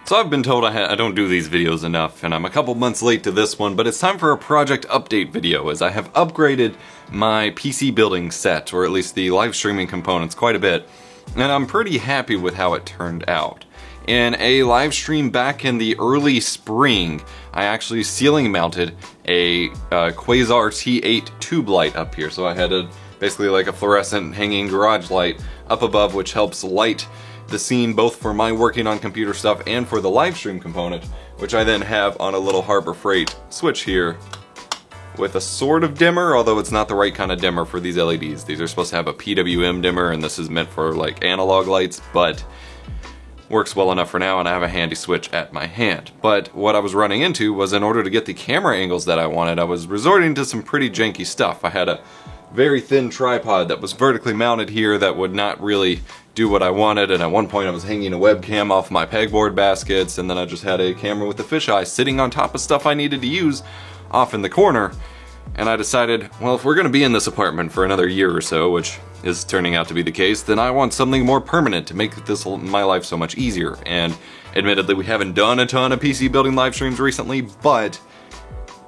So I've been told I don't do these videos enough, and I'm a couple months late to this one, but it's time for a project update video, as I have upgraded my PC building set, or at least the live streaming components, quite a bit, and I'm pretty happy with how it turned out. In a live stream back in the early spring, I actually ceiling mounted a Quasar T8 tube light up here, so I had basically like a fluorescent hanging garage light up above, which helps light the scene both for my working on computer stuff and for the live stream component, which I then have on a little Harbor Freight switch here with a sort of dimmer, although it's not the right kind of dimmer for these LEDs. These are supposed to have a PWM dimmer, and this is meant for like analog lights, but works well enough for now, and I have a handy switch at my hand. But what I was running into was, in order to get the camera angles that I wanted, I was resorting to some pretty janky stuff. I had a very thin tripod that was vertically mounted here that would not really do what I wanted, and at one point I was hanging a webcam off my pegboard baskets, and then I just had a camera with a fisheye sitting on top of stuff I needed to use off in the corner. And I decided, well, if we're gonna be in this apartment for another year or so, which is turning out to be the case, then I want something more permanent to make my life so much easier. And admittedly, we haven't done a ton of PC building live streams recently, but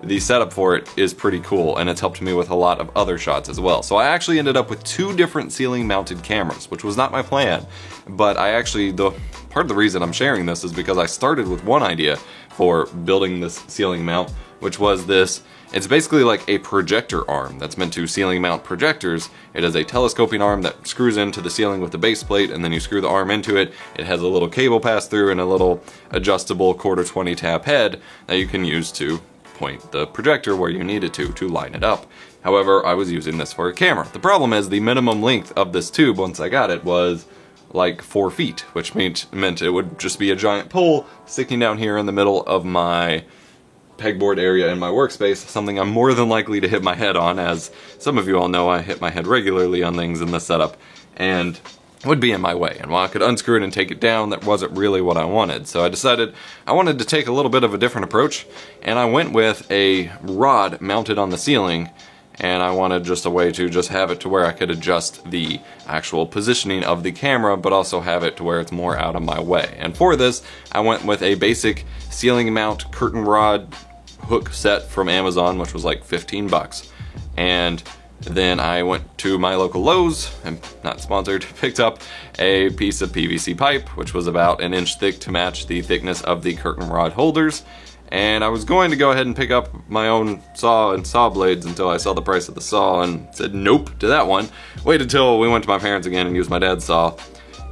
the setup for it is pretty cool, and it's helped me with a lot of other shots as well. So I actually ended up with 2 different ceiling mounted cameras, which was not my plan, but part of the reason I'm sharing this is because I started with one idea for building this ceiling mount, which was this. It's basically like a projector arm that's meant to ceiling mount projectors. It is a telescoping arm that screws into the ceiling with the base plate, and then you screw the arm into it. It has a little cable pass through and a little adjustable 1/4-20 tap head that you can use to point the projector where you need it to line it up. However, I was using this for a camera. The problem is the minimum length of this tube, once I got it, was like 4 feet, which meant it would just be a giant pole sticking down here in the middle of my pegboard area in my workspace, something I'm more than likely to hit my head on. As some of you all know, I hit my head regularly on things in this setup, and would be in my way. And while I could unscrew it and take it down, that wasn't really what I wanted. So I decided I wanted to take a little bit of a different approach, and I went with a rod mounted on the ceiling, and I wanted just a way to just have it to where I could adjust the actual positioning of the camera, but also have it to where it's more out of my way. And for this, I went with a basic ceiling mount curtain rod hook set from Amazon, which was like 15 bucks. And then I went to my local Lowe's, and not sponsored, picked up a piece of PVC pipe, which was about 1 inch thick to match the thickness of the curtain rod holders. And I was going to go ahead and pick up my own saw and saw blades until I saw the price of the saw and said nope to that one. Waited until we went to my parents again and used my dad's saw.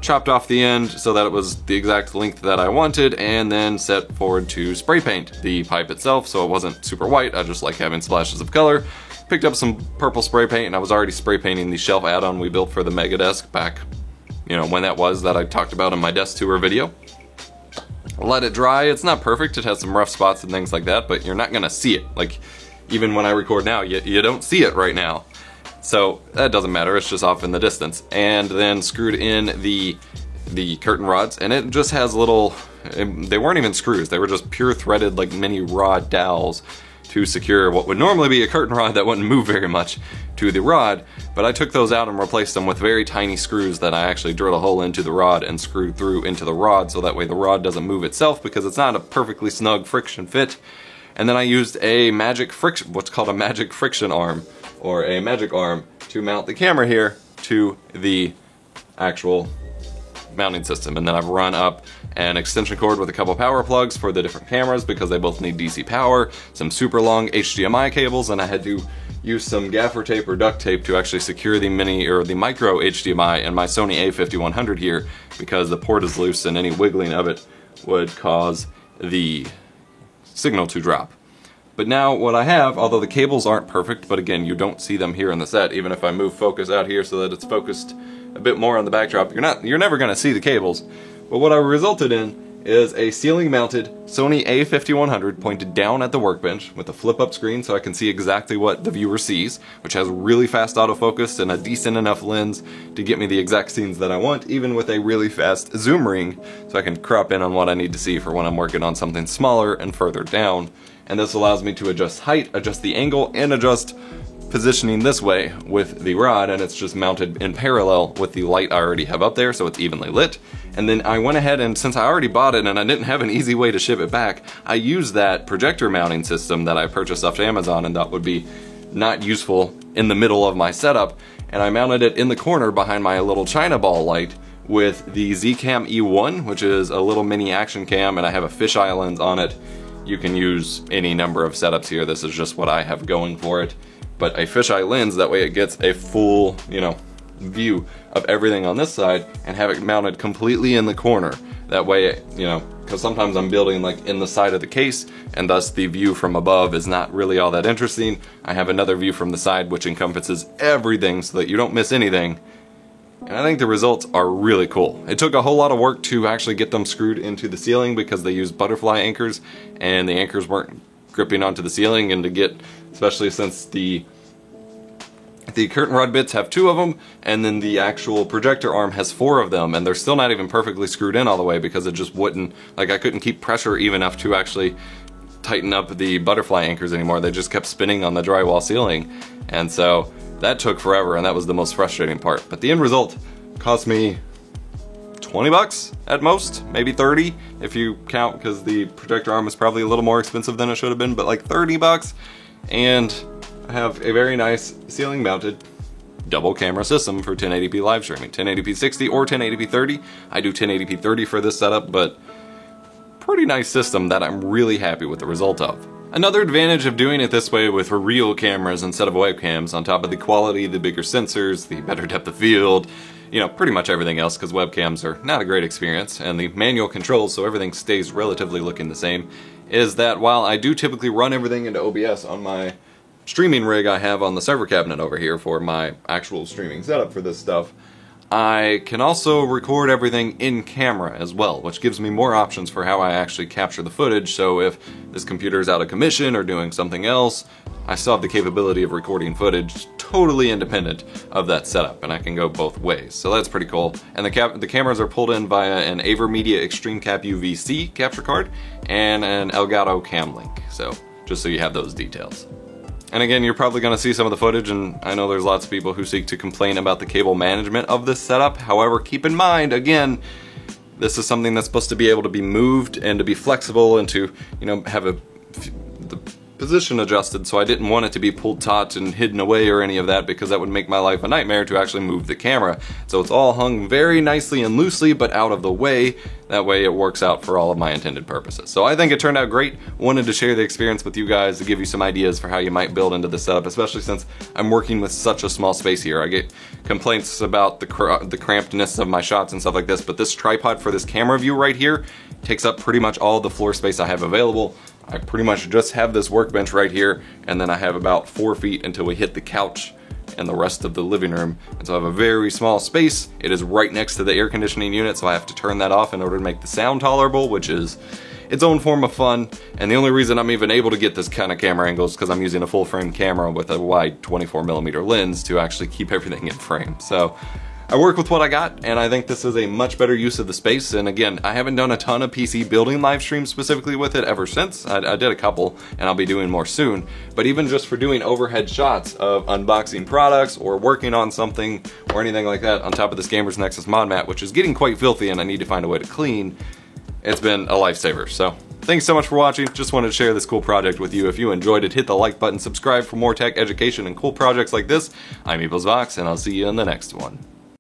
Chopped off the end so that it was the exact length that I wanted, and then set forward to spray paint the pipe itself so it wasn't super white. I just like having splashes of color. Picked up some purple spray paint, and I was already spray painting the shelf add-on we built for the Megadesk back, when that was, that I talked about in my desk tour video. Let it dry. It's not perfect. It has some rough spots and things like that, but you're not gonna see it. Like, even when I record now, you don't see it right now. So that doesn't matter, it's just off in the distance. And then screwed in the curtain rods, and it just has little, they weren't even screws, they were just pure threaded like mini rod dowels to secure what would normally be a curtain rod that wouldn't move very much to the rod. But I took those out and replaced them with very tiny screws that I actually drilled a hole into the rod and screwed through into the rod, so that way the rod doesn't move itself because it's not a perfectly snug friction fit. And then I used what's called a magic friction arm, or a magic arm, to mount the camera here to the actual mounting system. And then I've run up an extension cord with a couple power plugs for the different cameras because they both need DC power, some super long HDMI cables, and I had to use some gaffer tape or duct tape to actually secure the micro HDMI in my Sony a5100 here, because the port is loose and any wiggling of it would cause the signal to drop. But now what I have, although the cables aren't perfect, but again, you don't see them here in the set, even if I move focus out here so that it's focused a bit more on the backdrop, you're never gonna see the cables. But what I resulted in is a ceiling mounted Sony a5100 pointed down at the workbench with a flip up screen so I can see exactly what the viewer sees, which has really fast autofocus and a decent enough lens to get me the exact scenes that I want, even with a really fast zoom ring, so I can crop in on what I need to see for when I'm working on something smaller and further down. And this allows me to adjust height, adjust the angle, and adjust positioning this way with the rod, and it's just mounted in parallel with the light I already have up there, so it's evenly lit. And then I went ahead, and since I already bought it and I didn't have an easy way to ship it back, I used that projector mounting system that I purchased off Amazon and thought would be not useful in the middle of my setup, and I mounted it in the corner behind my little China ball light with the Zcam E1, which is a little mini action cam, and I have a fisheye lens on it. You can use any number of setups here. This is just what I have going for it. But a fisheye lens, that way it gets a full, view of everything on this side, and have it mounted completely in the corner. That way, because sometimes I'm building like in the side of the case, and thus the view from above is not really all that interesting. I have another view from the side which encompasses everything so that you don't miss anything. And I think the results are really cool. It took a whole lot of work to actually get them screwed into the ceiling because they used butterfly anchors, and the anchors weren't gripping onto the ceiling, and to get, especially since the curtain rod bits have 2 of them, and then the actual projector arm has 4 of them, and they're still not even perfectly screwed in all the way because it just wouldn't, like I couldn't keep pressure even enough to actually tighten up the butterfly anchors anymore. They just kept spinning on the drywall ceiling, and so that took forever, and that was the most frustrating part. But the end result cost me 20 bucks at most, maybe 30 if you count, because the projector arm is probably a little more expensive than it should have been, but like 30 bucks. And I have a very nice ceiling mounted double camera system for 1080p live streaming, 1080p 60 or 1080p 30. I do 1080p 30 for this setup, but pretty nice system that I'm really happy with the result of. Another advantage of doing it this way with real cameras instead of webcams, on top of the quality, the bigger sensors, the better depth of field, pretty much everything else, because webcams are not a great experience, and the manual controls so everything stays relatively looking the same, is that while I do typically run everything into OBS on my streaming rig I have on the server cabinet over here for my actual streaming setup for this stuff, I can also record everything in camera as well, which gives me more options for how I actually capture the footage. So if this computer is out of commission or doing something else, I still have the capability of recording footage totally independent of that setup, and I can go both ways. So that's pretty cool. And the cameras are pulled in via an AverMedia Extreme Cap UVC capture card and an Elgato Cam Link. So just so you have those details. And again, you're probably going to see some of the footage, and I know there's lots of people who seek to complain about the cable management of this setup. However, keep in mind, again, this is something that's supposed to be able to be moved and to be flexible and to, have the position adjusted, so I didn't want it to be pulled taut and hidden away or any of that, because that would make my life a nightmare to actually move the camera. So it's all hung very nicely and loosely, but out of the way. That way it works out for all of my intended purposes. So I think it turned out great. Wanted to share the experience with you guys to give you some ideas for how you might build into the setup, especially since I'm working with such a small space here. I get complaints about the crampedness of my shots and stuff like this, but this tripod for this camera view right here takes up pretty much all the floor space I have available. I pretty much just have this workbench right here, and then I have about 4 feet until we hit the couch and the rest of the living room. And so I have a very small space. It is right next to the air conditioning unit, so I have to turn that off in order to make the sound tolerable, which is its own form of fun. And the only reason I'm even able to get this kind of camera angle is because I'm using a full frame camera with a wide 24mm lens to actually keep everything in frame. So I work with what I got, and I think this is a much better use of the space. And again, I haven't done a ton of PC building live streams specifically with it ever since. I did a couple, and I'll be doing more soon. But even just for doing overhead shots of unboxing products or working on something or anything like that on top of this Gamers Nexus mod mat, which is getting quite filthy and I need to find a way to clean, it's been a lifesaver. So thanks so much for watching. Just wanted to share this cool project with you. If you enjoyed it, hit the like button, subscribe for more tech education and cool projects like this. I'm EposVox, and I'll see you in the next one.